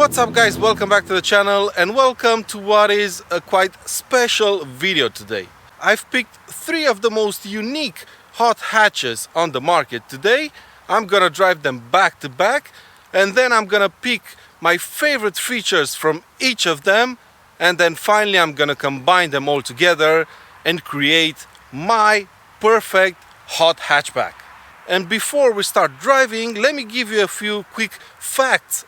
What's up guys, welcome back to the channel and welcome to what is a quite special video today. I've picked 3 of the most unique hot hatches on the market today. I'm gonna drive them back to back and then I'm gonna pick my favorite features from each of them, and then finally I'm gonna combine them all together and create my perfect hot hatchback. And before we start driving, let me give you a few quick facts.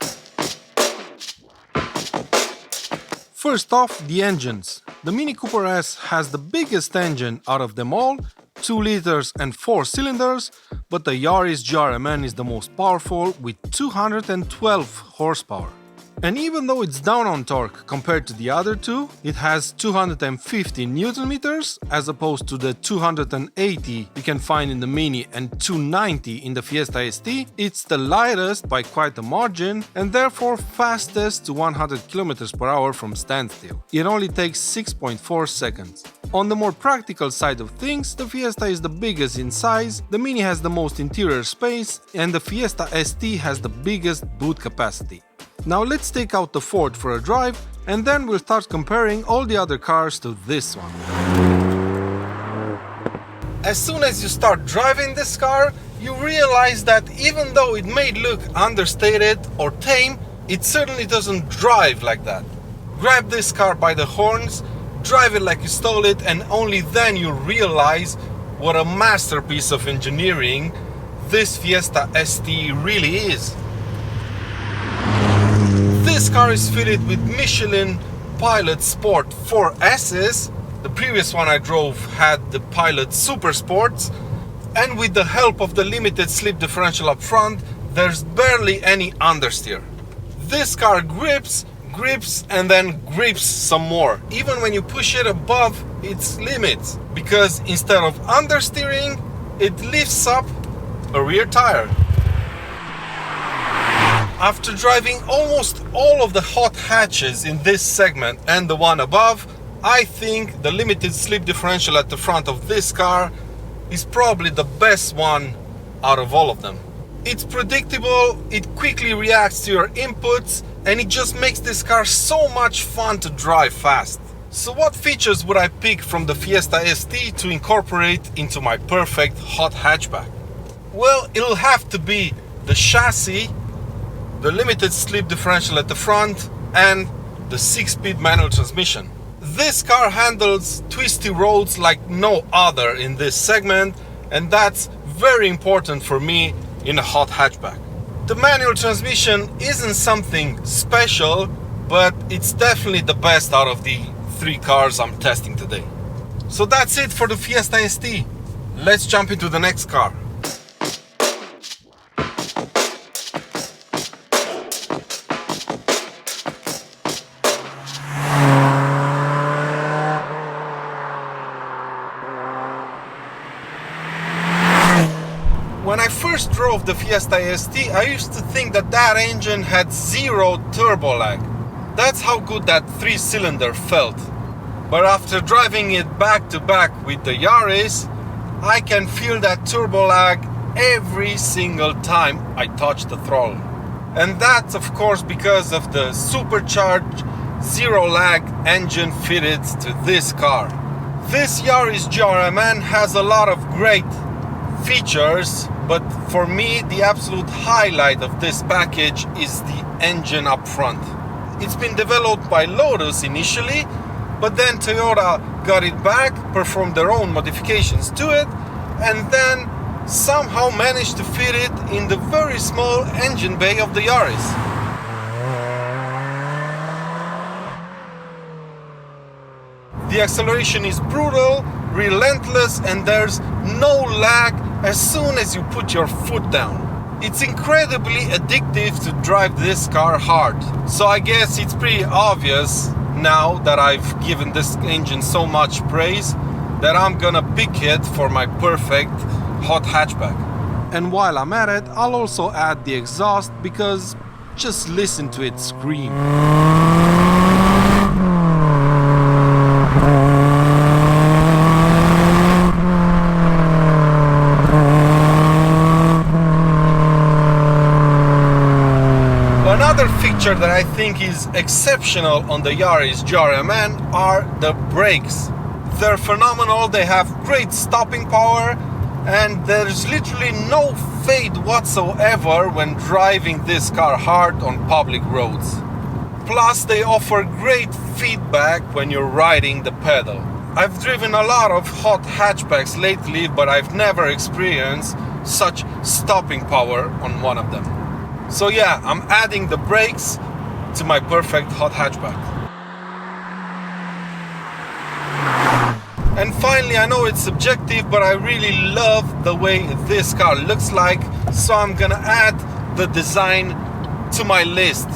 First off, the engines. The Mini Cooper S has the biggest engine out of them all, 2 liters and 4 cylinders, but the Yaris GRMN is the most powerful with 212 horsepower. And even though it's down on torque compared to the other two, it has 250 Newton meters as opposed to the 280 you can find in the Mini and 290 in the Fiesta ST. It's the lightest by quite a margin and therefore fastest to 100 km per hour from standstill. It only takes 6.4 seconds. On the more practical side of things, the Fiesta is the biggest in size, the Mini has the most interior space, and the Fiesta ST has the biggest boot capacity. Now let's take out the Ford for a drive and then we'll start comparing all the other cars to this one. As soon as you start driving this car, you realize that even though it may look understated or tame, it certainly doesn't drive like that. Grab this car by the horns, drive it like you stole it, and only then you realize what a masterpiece of engineering this Fiesta ST really is. This car is fitted with Michelin Pilot Sport 4S's. The previous one I drove had the Pilot Super Sports, and with the help of the limited slip differential up front, there's barely any understeer. This car grips, and then grips some more, even when you push it above its limits, because instead of understeering, it lifts up a rear tire. After driving almost all of the hot hatches in this segment and the one above, I think the limited slip differential at the front of this car is probably the best one out of all of them. It's predictable, it quickly reacts to your inputs, and it just makes this car so much fun to drive fast. So what features would I pick from the Fiesta ST to incorporate into my perfect hot hatchback? Well, it'll have to be the chassis, the limited slip differential at the front, and the 6-speed manual transmission. This car handles twisty roads like no other in this segment, and that's very important for me in a hot hatchback. The manual transmission isn't something special, but it's definitely the best out of the 3 cars I'm testing today. So that's it for the Fiesta ST. Let's jump into the next car. When I first drove the Fiesta ST, I used to think that engine had 0 turbo lag. That's how good that 3-cylinder felt. But after driving it back to back with the Yaris, I can feel that turbo lag every single time I touch the throttle. And that's of course because of the supercharged 0 lag engine fitted to this car. This Yaris GRMN has a lot of great features, but for me the absolute highlight of this package is the engine up front. It's been developed by Lotus initially, but then Toyota got it back, performed their own modifications to it, and then somehow managed to fit it in the very small engine bay of the Yaris. The acceleration is brutal, relentless, and there's no lag as soon as you put your foot down. It's incredibly addictive to drive this car hard. So I guess it's pretty obvious now that I've given this engine so much praise that I'm gonna pick it for my perfect hot hatchback. And while I'm at it, I'll also add the exhaust because just listen to it scream. feature that I think is exceptional on the Yaris GRMN are the brakes. They're phenomenal, they have great stopping power, and there's literally no fade whatsoever when driving this car hard on public roads. Plus, they offer great feedback when you're riding the pedal. I've driven a lot of hot hatchbacks lately, but I've never experienced such stopping power on one of them. So yeah, I'm adding the brakes to my perfect hot hatchback. And finally, I know it's subjective, but I really love the way this car looks like, so I'm gonna add the design to my list.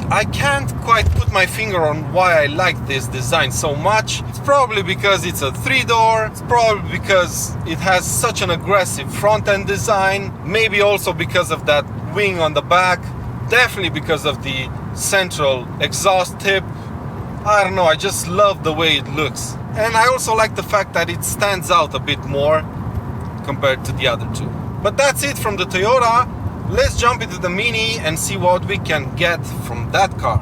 I can't quite put my finger on why I like this design so much. It's probably because it's a 3-door, it's probably because it has such an aggressive front-end design, maybe also because of that wing on the back, definitely because of the central exhaust tip. I don't know, I just love the way it looks. And I also like the fact that it stands out a bit more compared to the other two. But that's it from the Toyota. Let's jump into the Mini and see what we can get from that car.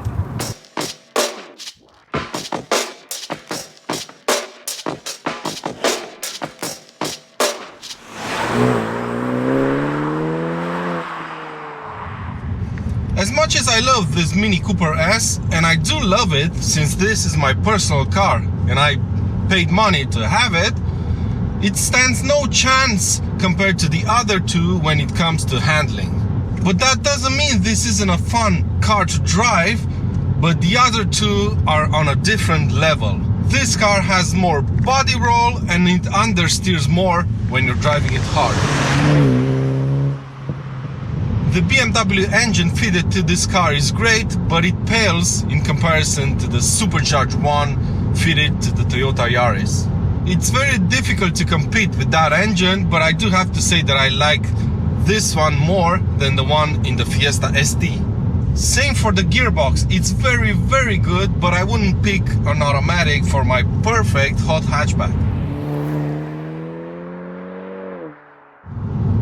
As much as I love this Mini Cooper S, and I do love it since this is my personal car and I paid money to have it, it stands no chance compared to the other two when it comes to handling. But that doesn't mean this isn't a fun car to drive, but the other two are on a different level. This car has more body roll and it understeers more when you're driving it hard. The BMW engine fitted to this car is great, but it pales in comparison to the supercharged one fitted to the Toyota Yaris. It's very difficult to compete with that engine, but I do have to say that I like this one more than the one in the Fiesta ST. Same for the gearbox, it's very good, but I wouldn't pick an automatic for my perfect hot hatchback.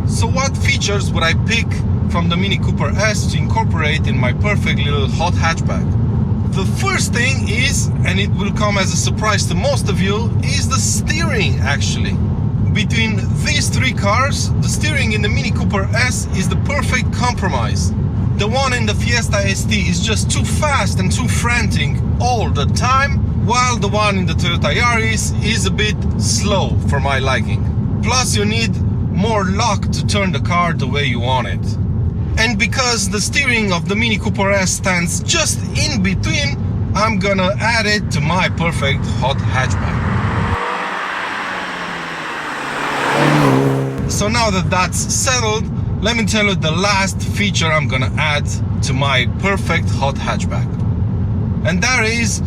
So what features would I pick from the Mini Cooper S to incorporate in my perfect little hot hatchback? The first thing is, and it will come as a surprise to most of you, is the steering actually. Between these three cars, the steering in the Mini Cooper S is the perfect compromise. The one in the Fiesta ST is just too fast and too frantic all the time, while the one in the Toyota Yaris is a bit slow for my liking. Plus you need more luck to turn the car the way you want it. And because the steering of the Mini Cooper S stands just in between, I'm gonna add it to my perfect hot hatchback. So now that that's settled, let me tell you the last feature I'm gonna add to my perfect hot hatchback. And that is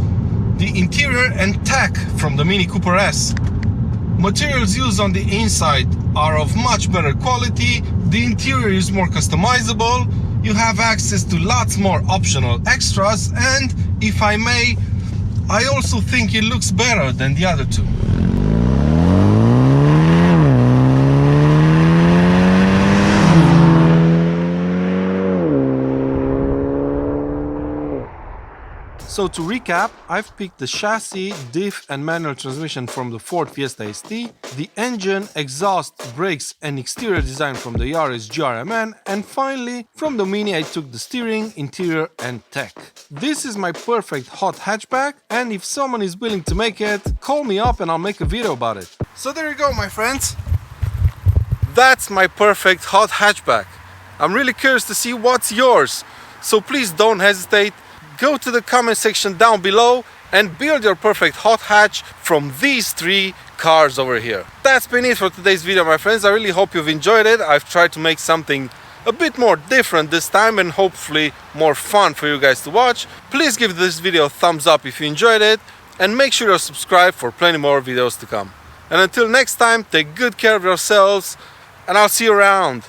the interior and tech from the Mini Cooper S. Materials used on the inside are of much better quality, the interior is more customizable, you have access to lots more optional extras, and if I may, I also think it looks better than the other two. So to recap, I've picked the chassis, diff and manual transmission from the Ford Fiesta ST, the engine, exhaust, brakes and exterior design from the Yaris GRMN, and finally, from the Mini I took the steering, interior and tech. This is my perfect hot hatchback, and if someone is willing to make it, call me up and I'll make a video about it. So there you go, my friends. That's my perfect hot hatchback. I'm really curious to see what's yours, so please don't hesitate. Go to the comment section down below and build your perfect hot hatch from these three cars over here. That's been it for today's video, my friends. I really hope you've enjoyed it. I've tried to make something a bit more different this time and hopefully more fun for you guys to watch. Please give this video a thumbs up if you enjoyed it and make sure you're subscribed for plenty more videos to come. And until next time, take good care of yourselves and I'll see you around.